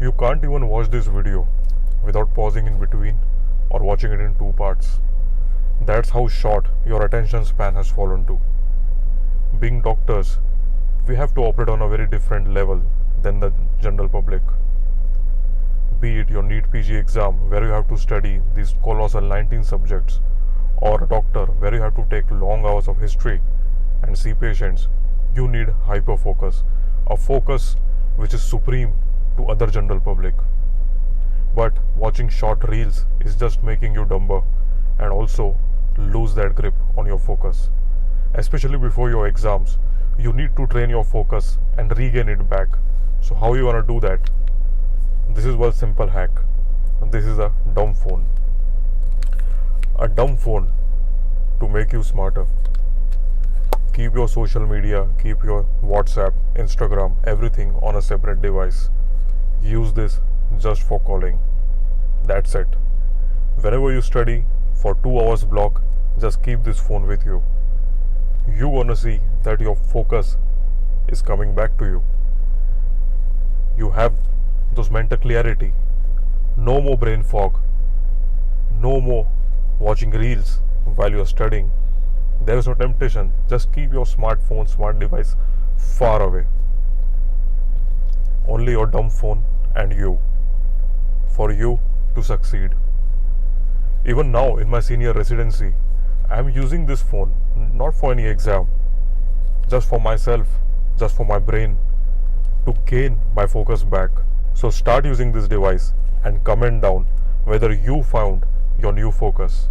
You can't even watch this video without pausing in between or watching it in two parts. That's how short your attention span has fallen to. Being doctors, we have to operate on a very different level than the general public. Be it your NEET PG exam where you have to study these colossal 19 subjects, or a doctor where you have to take long hours of history and see patients, you need hyper focus, a focus which is supreme to other general public. But watching short reels is just making you dumber and also lose that grip on your focus. Especially before your exams, you need to train your focus and regain it back. So how you wanna do that? This is one simple hack. This is a dumb phone. A dumb phone to make you smarter. Keep your social media, keep your WhatsApp, Instagram, everything on a separate device. Use this just for calling. That's it. Whenever you study for 2 hours block, just keep this phone with you. You're gonna see that your focus is coming back to you. You have those mental clarity. No more brain fog. No more watching reels while you're studying. There is no temptation. Just keep your smartphone, smart device far away. Only your dumb phone and you. For you to succeed. Even now in my senior residency, I am using this phone not for any exam, just for myself, just for my brain, to gain my focus back. So start using this device and comment down whether you found your new focus.